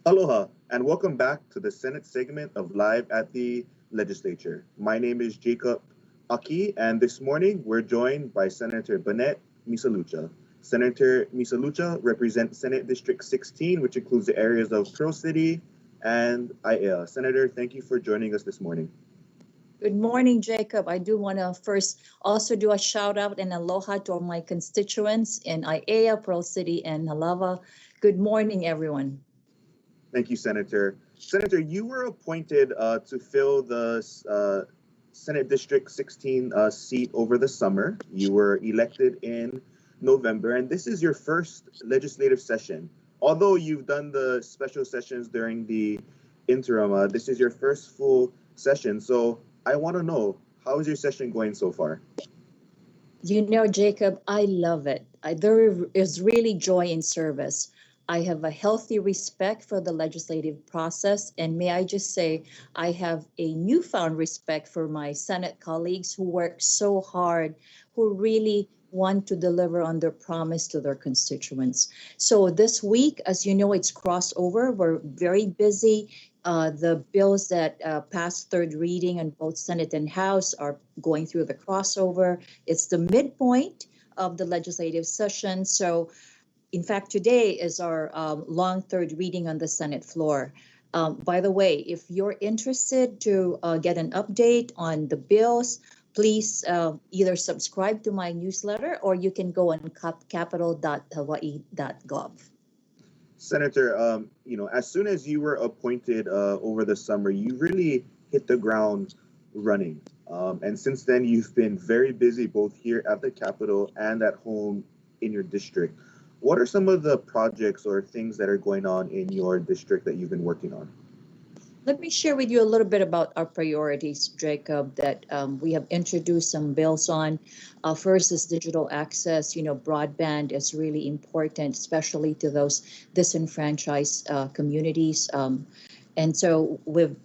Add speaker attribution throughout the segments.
Speaker 1: Aloha, and welcome back to the Senate segment of Live at the Legislature. My name is Jacob Aki, and this morning we're joined by Senator Bennette Misalucha. Senator Misalucha represents Senate District 16, which includes the areas of Pearl City and IAEA. Senator, thank you for joining us this morning.
Speaker 2: Good morning, Jacob. I do want to first also do a shout out and aloha to all my constituents in IAEA, Pearl City, and Halava. Good morning, everyone.
Speaker 1: Thank you, Senator. Senator, you were appointed to fill the Senate District 16 seat over the summer. You were elected in November, and this is your first legislative session. Although you've done the special sessions during the interim, this is your first full session. So I want to know, how is your session going so far?
Speaker 2: You know, Jacob, I love it. There is really joy in service. I have a healthy respect for the legislative process, and may I just say, I have a newfound respect for my Senate colleagues who work so hard, who really want to deliver on their promise to their constituents. So this week, as you know, it's crossover. We're very busy. The bills that passed third reading on both Senate and House are going through the crossover. It's the midpoint of the legislative session. So in fact, today is our long third reading on the Senate floor. By the way, if you're interested to get an update on the bills, please either subscribe to my newsletter or you can go on capital.hawaii.gov.
Speaker 1: Senator, as soon as you were appointed over the summer, you really hit the ground running. And since then, you've been very busy both here at the Capitol and at home in your district. What are some of the projects or things that are going on in your district that you've been working on?
Speaker 2: Let me share with you a little bit about our priorities, Jacob, that we have introduced some bills on. First is digital access. You know, broadband is really important, especially to those disenfranchised communities. And so we've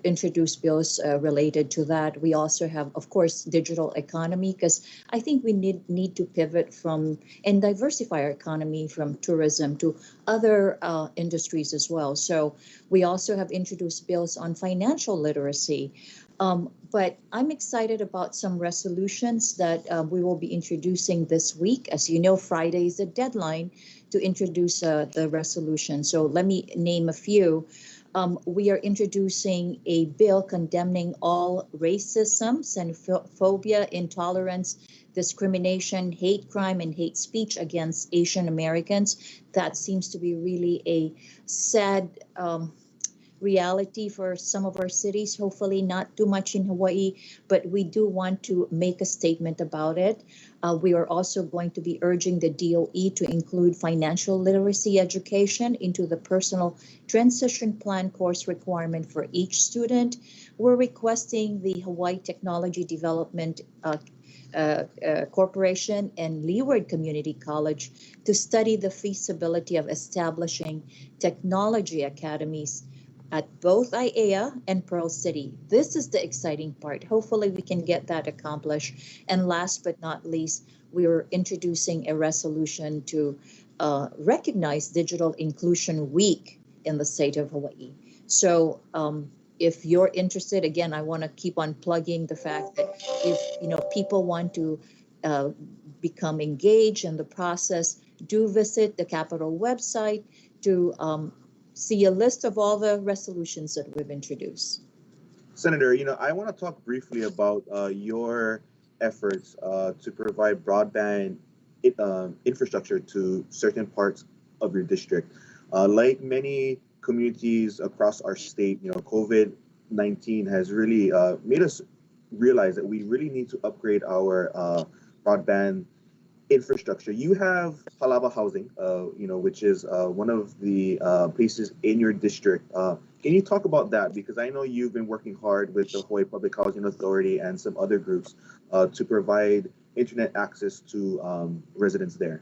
Speaker 2: introduced bills related to that. We also have, of course, digital economy, because I think we need to pivot from and diversify our economy from tourism to other industries as well. So we also have introduced bills on financial literacy. But I'm excited about some resolutions that we will be introducing this week. As you know, Friday is the deadline to introduce the resolution. So let me name a few. We are introducing a bill condemning all racism, xenophobia, intolerance, discrimination, hate crime, and hate speech against Asian Americans. That seems to be really a sad reality for some of our cities, hopefully not too much in Hawaii, but we do want to make a statement about it. We are also going to be urging the DOE to include financial literacy education into the personal transition plan course requirement for each student. We're requesting the Hawaii Technology Development Corporation and Leeward Community College to study the feasibility of establishing technology academies at both IAEA and Pearl City. This is the exciting part. Hopefully we can get that accomplished. And last but not least, we are introducing a resolution to recognize Digital Inclusion Week in the state of Hawaii. So if you're interested, again, I want to keep on plugging the fact that if people want to become engaged in the process, do visit the Capitol website to see a list of all the resolutions that we've introduced.
Speaker 1: Senator, I want to talk briefly about your efforts to provide broadband infrastructure to certain parts of your district. Like many communities across our state, COVID-19 has really made us realize that we really need to upgrade our broadband infrastructure. You have Halava Housing, which is one of the places in your district. Can you talk about that? Because I know you've been working hard with the Hawaii Public Housing Authority and some other groups to provide internet access to residents there.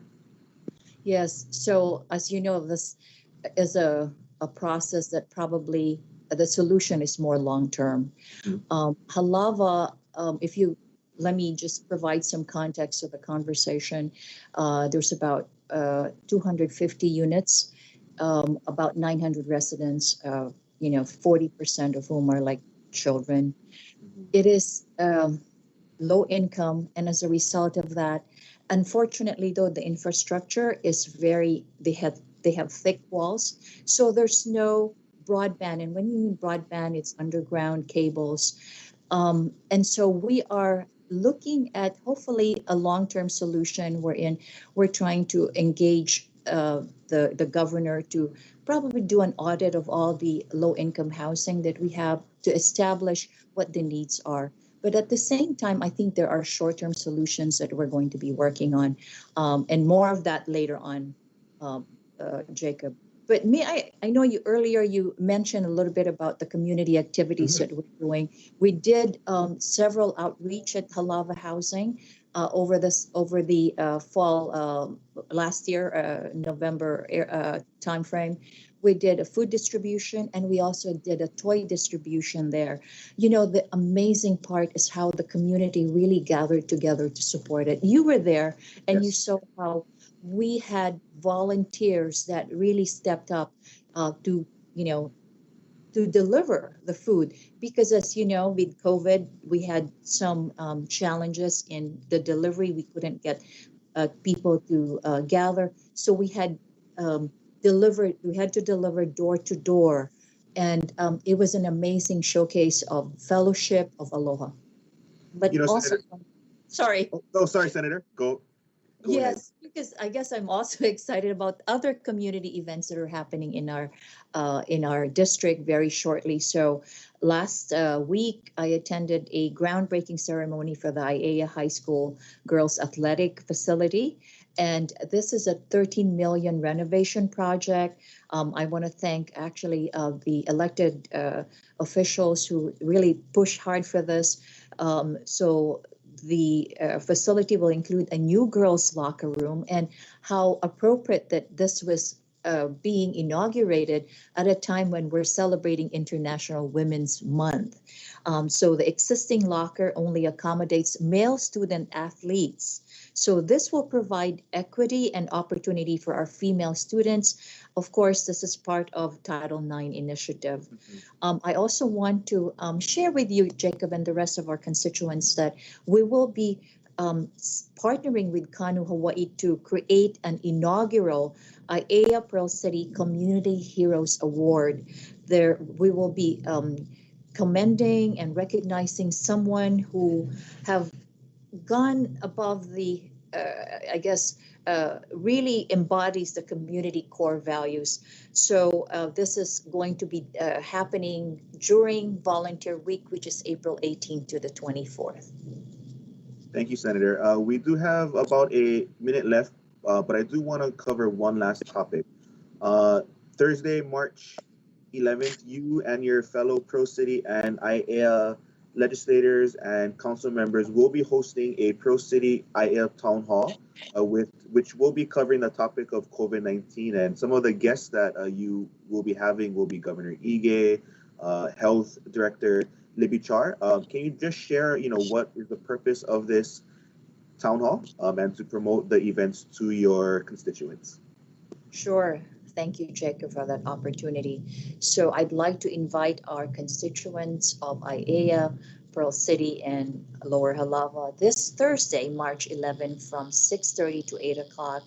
Speaker 2: Yes. So as you know, this is a process that probably the solution is more long-term. Halava, if you let me just provide some context of the conversation. There's about 250 units about 900 residents, 40% of whom are like children.
Speaker 1: Mhm.
Speaker 2: It is low income, and as a result of that, unfortunately, though, the infrastructure is they have thick walls, so there's no broadband. And when you mean broadband, it's underground cables. And so we are looking at hopefully a long-term solution wherein we're trying to engage the governor to probably do an audit of all the low-income housing that we have to establish what the needs are. But at the same time, I think there are short-term solutions that we're going to be working on, and more of that later on, um, Jacob. But I know you earlier you mentioned a little bit about the community activities
Speaker 1: Mhm.
Speaker 2: that we're doing. We did several outreach at Halava Housing over the fall last year, November timeframe. We did a food distribution, and we also did a toy distribution there. The amazing part is how the community really gathered together to support it. You were there, and you
Speaker 1: Yes.
Speaker 2: saw how we had volunteers that really stepped up to you know to deliver the food, because as you know, with COVID we had some challenges in the delivery. We couldn't get people to gather, so um, we had to deliver door to door, and it was an amazing showcase of fellowship, of aloha, but also,
Speaker 1: Senator.
Speaker 2: sorry.
Speaker 1: Oh, no, sorry, Senator. Go ahead.
Speaker 2: Yes, because I guess I'm also excited about other community events that are happening in our district very shortly. So last week, I attended a groundbreaking ceremony for the IAEA High School Girls Athletic Facility, and this is a 13 million renovation project. I want to thank actually the elected officials who really pushed hard for this. So the facility will include a new girls' locker room, and how appropriate that this was being inaugurated at a time when we're celebrating International Women's Month. So the existing locker only accommodates male student athletes. So this will provide equity and opportunity for our female students. Of course, this is part of Title IX initiative.
Speaker 1: Mhm.
Speaker 2: I also want to share with you, Jacob, and the rest of our constituents that we will be partnering with Kanu Hawaii to create an inaugural IAEA Pearl City Community Heroes Award. There, we will be commending and recognizing someone who have gone above I guess, really embodies the community core values. So this is going to be happening during Volunteer Week, which is April 18th to the 24th.
Speaker 1: Thank you, Senator. We do have about a minute left, but I do want to cover one last topic. Uh, Thursday, March 11th, you and your fellow Pro City and IAEA legislators and council members will be hosting a Pro City IAEA town hall, which will be covering the topic of COVID-19. And some of the guests that you will be having will be Governor Ige, Health Director Libby Char. Can you just share, what is the purpose of this town hall, and to promote the events to your constituents?
Speaker 2: Sure. Thank you, Jacob, for that opportunity. So I'd like to invite our constituents of IAEA, Pearl City, and Lower Halava this Thursday, March 11, from 6:30 to 8 o'clock.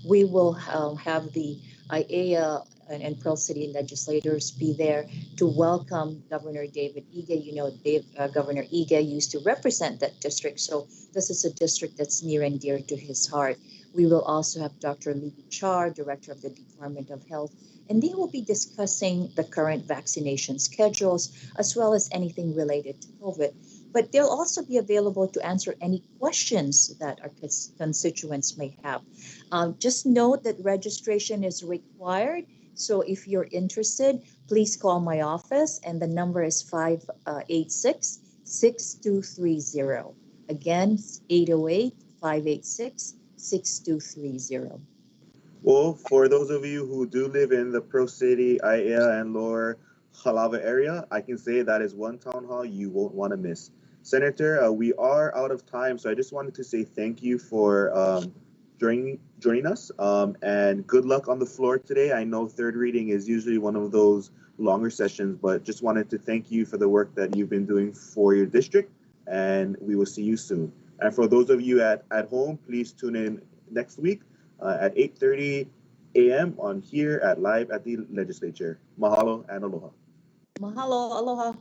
Speaker 2: We will have the IAEA and Pearl City legislators be there to welcome Governor David Ige. Governor Ige used to represent that district, so this is a district that's near and dear to his heart. We will also have Dr. Lee Char, Director of the Department of Health, and they will be discussing the current vaccination schedules as well as anything related to COVID. But they'll also be available to answer any questions that our constituents may have. Just note that registration is required. So if you're interested, please call my office, and the number is 586 6230. Again, 808 586 6230.
Speaker 1: Well, for those of you who do live in the Pro City, IAEA, and Lower Halava area, I can say that is one town hall you won't want to miss. Senator, we are out of time, so I just wanted to say thank you joining us. And good luck on the floor today. I know third reading is usually one of those longer sessions, but just wanted to thank you for the work that you've been doing for your district, and we will see you soon. And for those of you at home, please tune in next week at 8:30 a.m. on here at Live at the Legislature. Mahalo and aloha.
Speaker 2: Mahalo, aloha.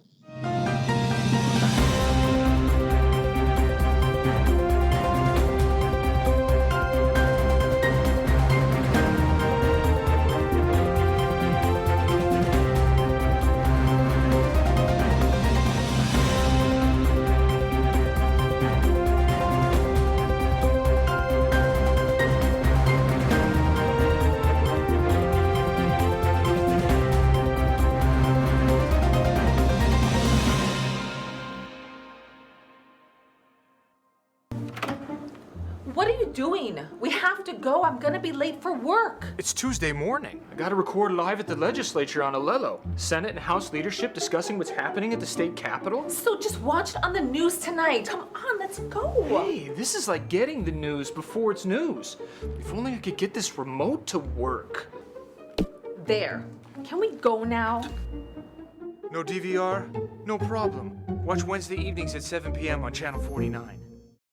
Speaker 3: What are you doing? We have to go. I'm gonna be late for work.
Speaker 4: It's Tuesday morning. I gotta record live at the legislature on Alelo. Senate and House leadership discussing what's happening at the state capitol.
Speaker 3: So just watch it on the news tonight. Come on, let's go.
Speaker 4: Hey, this is like getting the news before it's news. If only I could get this remote to work.
Speaker 3: There. Can we go now?
Speaker 4: No DVR? No problem. Watch Wednesday evenings at 7 p.m. on Channel 49.